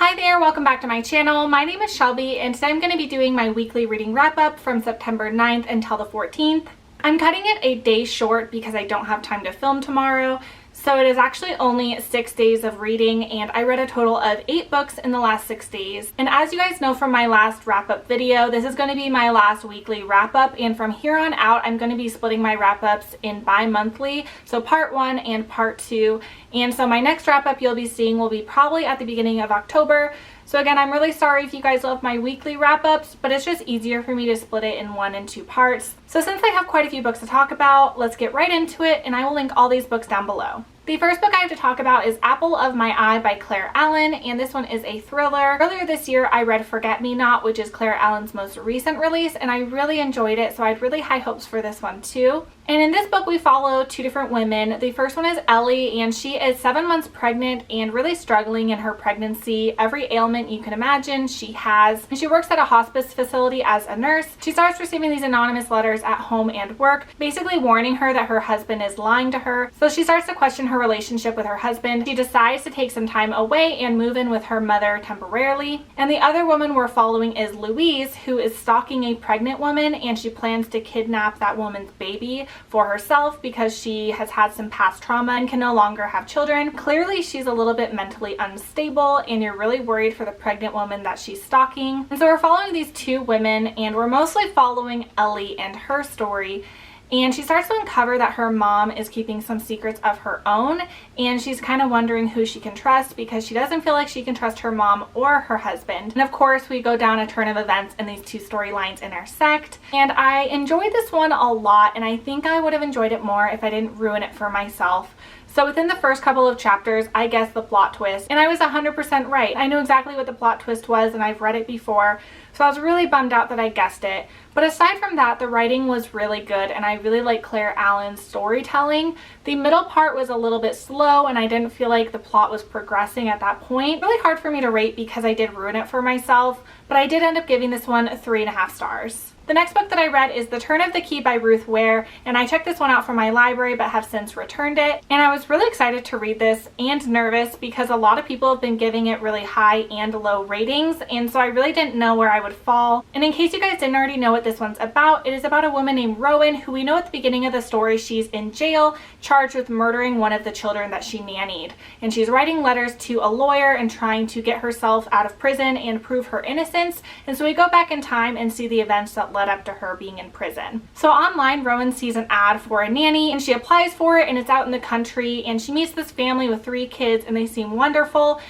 Hi there, welcome back to my channel. My name is Shelby and today I'm going to be doing my weekly reading wrap up from September 9th until the 14th. I'm cutting it a day short because I don't have time to film tomorrow. So it is actually only 6 days of reading and I read a total of 8 books in the last 6 days. And as you guys know from my last wrap up video, this is going to be my last weekly wrap up, and from here on out I'm going to be splitting my wrap ups in bi-monthly. So part 1 and part 2. And so my next wrap up you'll be seeing will be probably at the beginning of October. So again, I'm really sorry if you guys love my weekly wrap-ups, but it's just easier for me to split it in 1 and 2 parts. So since I have quite a few books to talk about, let's get right into it, and I will link all these books down below. The first book I have to talk about is Apple of My Eye by Claire Allen, and this one is a thriller. Earlier this year, I read Forget Me Not, which is Claire Allen's most recent release, and I really enjoyed it, so I had really high hopes for this one too. And in this book, we follow 2 different women. The first one is Ellie, and she is 7 months pregnant and really struggling in her pregnancy. Every ailment you can imagine she has. And she works at a hospice facility as a nurse. She starts receiving these anonymous letters at home and work, basically warning her that her husband is lying to her. So she starts to question her relationship with her husband. She decides to take some time away and move in with her mother temporarily. And the other woman we're following is Louise, who is stalking a pregnant woman, and she plans to kidnap that woman's baby for herself because she has had some past trauma and can no longer have children. Clearly she's a little bit mentally unstable and you're really worried for the pregnant woman that she's stalking. And so we're following these 2 women and we're mostly following Ellie and her story. And she starts to uncover that her mom is keeping some secrets of her own, and she's kind of wondering who she can trust because she doesn't feel like she can trust her mom or her husband. And of course, we go down a turn of events and these 2 storylines intersect. And I enjoyed this one a lot, and I think I would have enjoyed it more if I didn't ruin it for myself. So within the first couple of chapters, I guessed the plot twist, and I was 100% right. I knew exactly what the plot twist was, and I've read it before, so I was really bummed out that I guessed it. But aside from that, the writing was really good, and I really like Claire Allen's storytelling. The middle part was a little bit slow, and I didn't feel like the plot was progressing at that point. Really hard for me to rate because I did ruin it for myself, but I did end up giving this one 3.5 stars. The next book that I read is The Turn of the Key by Ruth Ware, and I checked this one out from my library but have since returned it. And I was really excited to read this and nervous because a lot of people have been giving it really high and low ratings, and so I really didn't know where I would fall. And in case you guys didn't already know what this one's about, it is about a woman named Rowan who we know at the beginning of the story she's in jail charged with murdering one of the children that she nannied. And she's writing letters to a lawyer and trying to get herself out of prison and prove her innocence. And so we go back in time and see the events that led up to her being in prison. So online, Rowan sees an ad for a nanny and she applies for it, and it's out in the country, and she meets this family with 3 kids and they seem wonderful.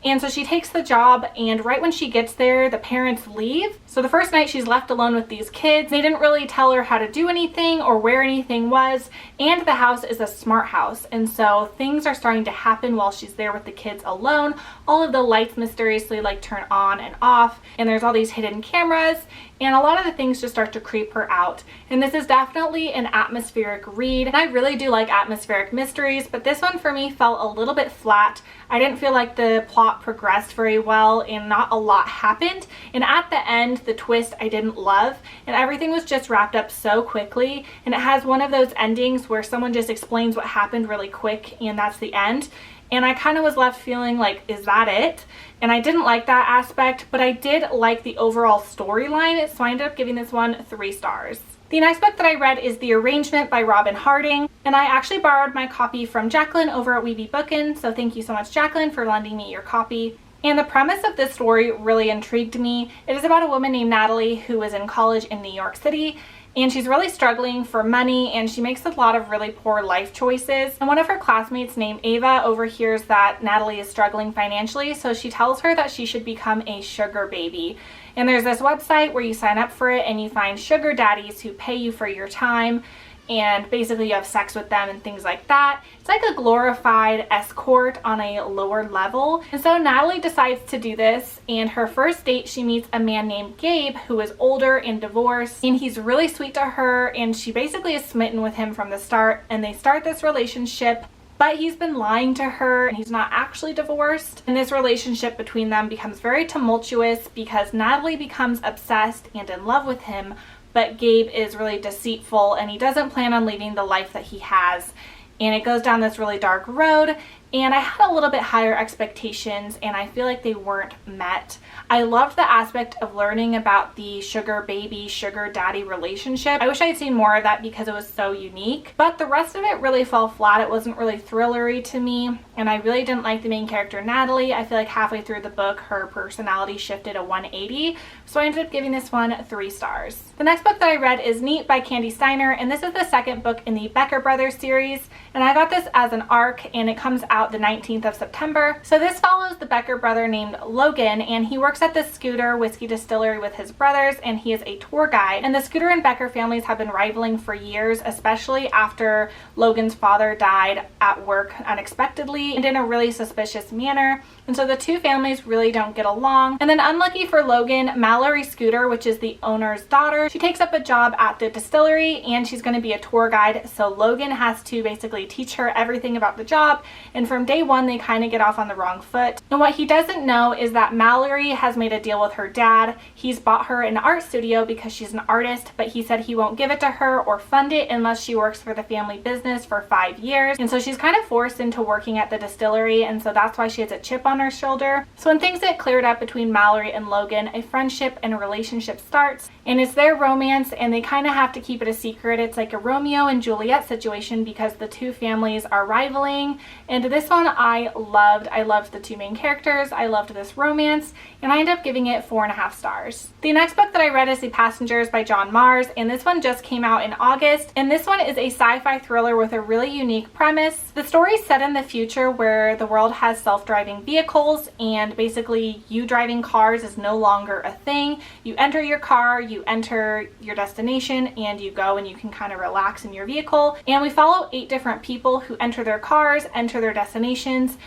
And so she takes the job, and right when she gets there, the parents leave. So the first night she's left alone with these kids. They didn't really tell her how to do anything or where anything was, and the house is a smart house. And so things are starting to happen while she's there with the kids alone. All of the lights mysteriously turn on and off, and there's all these hidden cameras, and a lot of the things just start to creep her out. And this is definitely an atmospheric read. And I really do like atmospheric mysteries, but this one for me felt a little bit flat. I didn't feel like the plot progressed very well and not a lot happened. And at the end, the twist I didn't love, and everything was just wrapped up so quickly. And it has one of those endings where someone just explains what happened really quick and that's the end. And I kind of was left feeling like, is that it? And I didn't like that aspect, but I did like the overall storyline, so I ended up giving this one 3 stars. The next book that I read is The Arrangement by Robin Harding, and I actually borrowed my copy from Jacqueline over at Weeby Bookin', so thank you so much, Jacqueline, for lending me your copy. And the premise of this story really intrigued me. It is about a woman named Natalie who is in college in New York City, and she's really struggling for money, and she makes a lot of really poor life choices. And one of her classmates named Ava overhears that Natalie is struggling financially, so she tells her that she should become a sugar baby. And there's this website where you sign up for it and you find sugar daddies who pay you for your time, and basically you have sex with them and things like that. It's like a glorified escort on a lower level. And so Natalie decides to do this, and her first date she meets a man named Gabe who is older and divorced, and he's really sweet to her, and she basically is smitten with him from the start, and they start this relationship. But he's been lying to her and he's not actually divorced. And this relationship between them becomes very tumultuous because Natalie becomes obsessed and in love with him, but Gabe is really deceitful and he doesn't plan on leaving the life that he has. And it goes down this really dark road, and I had a little bit higher expectations and I feel like they weren't met. I loved the aspect of learning about the sugar baby, sugar daddy relationship. I wish I had seen more of that because it was so unique, but the rest of it really fell flat. It wasn't really thrillery to me, and I really didn't like the main character, Natalie. I feel like halfway through the book, her personality shifted a 180, so I ended up giving this one 3 stars. The next book that I read is Neat by Candy Steiner, and this is the second book in the Becker Brothers series, and I got this as an arc, and it comes out the 19th of September. So this follows the Becker brother named Logan, and he works at the Scooter whiskey distillery with his brothers, and he is a tour guide. And the Scooter and Becker families have been rivaling for years, especially after Logan's father died at work unexpectedly and in a really suspicious manner. And so the two families really don't get along. And then unlucky for Logan, Mallory Scooter, which is the owner's daughter, she takes up a job at the distillery and she's going to be a tour guide. So Logan has to basically teach her everything about the job. And from day one, they kind of get off on the wrong foot. And what he doesn't know is that Mallory has made a deal with her dad. He's bought her an art studio because she's an artist, but he said he won't give it to her or fund it unless she works for the family business for 5 years. And so she's kind of forced into working at the distillery, and so that's why she has a chip on her shoulder. So when things get cleared up between Mallory and Logan, a friendship and a relationship starts, and it's their romance, and they kind of have to keep it a secret. It's like a Romeo and Juliet situation because the two families are rivaling. And this one I loved. I loved the two main characters. I loved this romance, and I ended up giving it 4.5 stars. The next book that I read is The Passengers by John Mars, and this one just came out in August. And this one is a sci-fi thriller with a really unique premise. The story is set in the future where the world has self-driving vehicles, and basically you driving cars is no longer a thing. You enter your car, you enter your destination, and you go, and you can kind of relax in your vehicle. And we follow 8 different people who enter their cars, enter their destinations,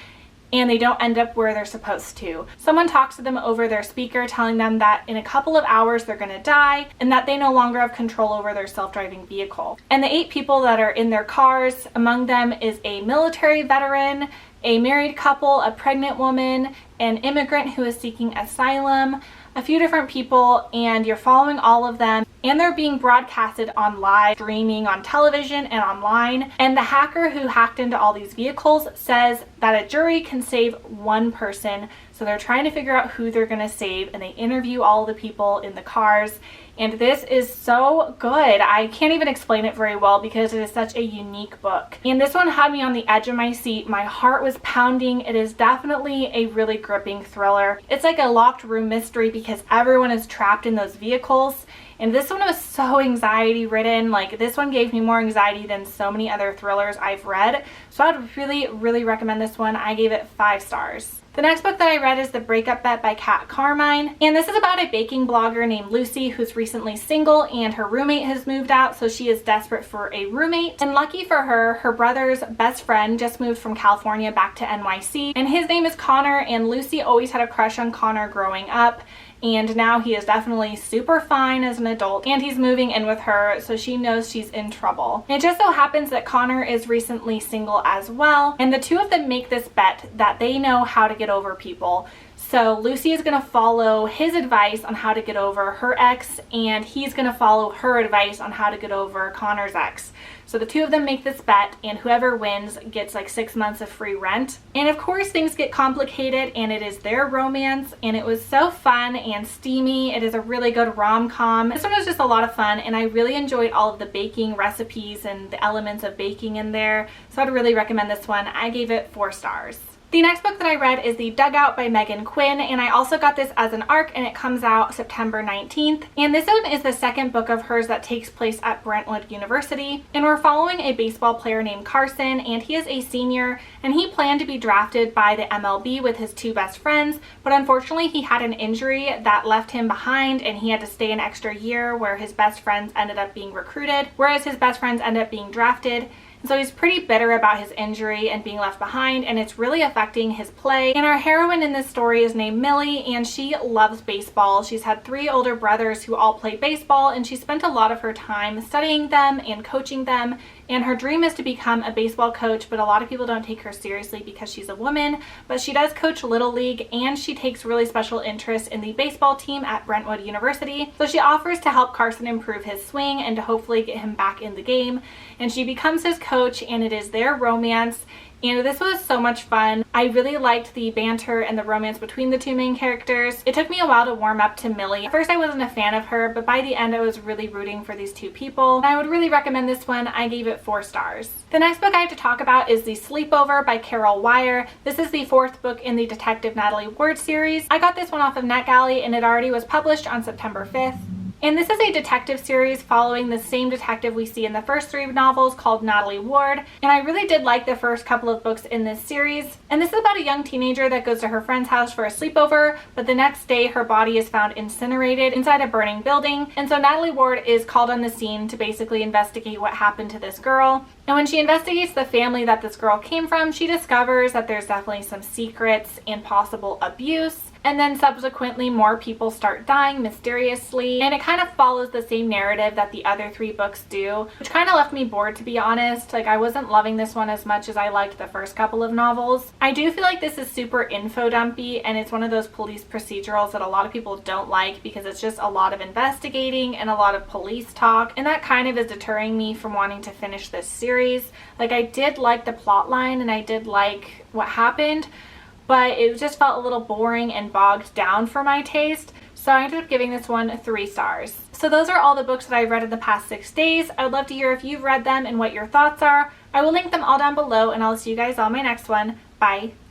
and they don't end up where they're supposed to. Someone talks to them over their speaker telling them that in a couple of hours they're gonna die and that they no longer have control over their self-driving vehicle. And the 8 people that are in their cars, among them is a military veteran, a married couple, a pregnant woman, an immigrant who is seeking asylum, a few different people, and you're following all of them, and they're being broadcasted on live streaming on television and online. And the hacker who hacked into all these vehicles says that a jury can save 1 person, so they're trying to figure out who they're gonna save, and they interview all the people in the cars. And this is so good. I can't even explain it very well because it is such a unique book. And this one had me on the edge of my seat. My heart was pounding. It is definitely a really gripping thriller. It's like a locked room mystery because everyone is trapped in those vehicles. And this one was so anxiety ridden. Like, this one gave me more anxiety than so many other thrillers I've read. So I'd really recommend this one. I gave it 5 stars. The next book that I read is The BreakUp Bat by Kat Carmine, and this is about a baking blogger named Lucy who's recently single and her roommate has moved out, so she is desperate for a roommate. And lucky for her, her brother's best friend just moved from California back to NYC, and his name is Connor, and Lucy always had a crush on Connor growing up. And now he is definitely super fine as an adult, and he's moving in with her, so she knows she's in trouble. And it just so happens that Connor is recently single as well, and the two of them make this bet that they know how to get over people. So Lucy is going to follow his advice on how to get over her ex, and he's going to follow her advice on how to get over Connor's ex. So the two of them make this bet, and whoever wins gets like 6 months of free rent. And of course things get complicated, and it is their romance, and it was so fun and steamy. It is a really good rom-com. This one was just a lot of fun, and I really enjoyed all of the baking recipes and the elements of baking in there. So I'd really recommend this one. I gave it 4 stars. The next book that I read is The Dugout by Megan Quinn, and I also got this as an ARC, and it comes out September 19th. And this one is the second book of hers that takes place at Brentwood University. And we're following a baseball player named Carson, and he is a senior, and he planned to be drafted by the MLB with his 2 best friends, but unfortunately he had an injury that left him behind, and he had to stay an extra year where his best friends ended up being recruited, whereas his best friends ended up being drafted. So he's pretty bitter about his injury and being left behind, and it's really affecting his play. And our heroine in this story is named Millie, and she loves baseball. She's had 3 older brothers who all play baseball, and she spent a lot of her time studying them and coaching them. And her dream is to become a baseball coach, but a lot of people don't take her seriously because she's a woman. But she does coach Little League, and she takes really special interest in the baseball team at Brentwood University. So she offers to help Carson improve his swing and to hopefully get him back in the game. And she becomes his coach, and it is their romance. and this was so much fun. I really liked the banter and the romance between the two main characters. It took me a while to warm up to Millie. At first I wasn't a fan of her, but by the end I was really rooting for these two people. I would really recommend this one. I gave it 4 stars. The next book I have to talk about is The Sleepover by Carol Wire. This is the 4th book in the Detective Natalie Ward series. I got this one off of NetGalley and it already was published on September 5th. And this is a detective series following the same detective we see in the first 3 novels called Natalie Ward. And I really did like the first couple of books in this series. And this is about a young teenager that goes to her friend's house for a sleepover, but the next day her body is found incinerated inside a burning building. And so Natalie Ward is called on the scene to basically investigate what happened to this girl. And when she investigates the family that this girl came from, she discovers that there's definitely some secrets and possible abuse. And then subsequently more people start dying mysteriously, and it kind of follows the same narrative that the other 3 books do, which kind of left me bored, to be honest. Like, I wasn't loving this one as much as I liked the first couple of novels. I do feel like this is super info dumpy, and it's one of those police procedurals that a lot of people don't like because it's just a lot of investigating and a lot of police talk, and that kind of is deterring me from wanting to finish this series. Like, I did like the plot line and I did like what happened, but it just felt a little boring and bogged down for my taste. So I ended up giving this one 3 stars. So those are all the books that I've read in the past 6 days. I would love to hear if you've read them and what your thoughts are. I will link them all down below, and I'll see you guys on my next one. Bye.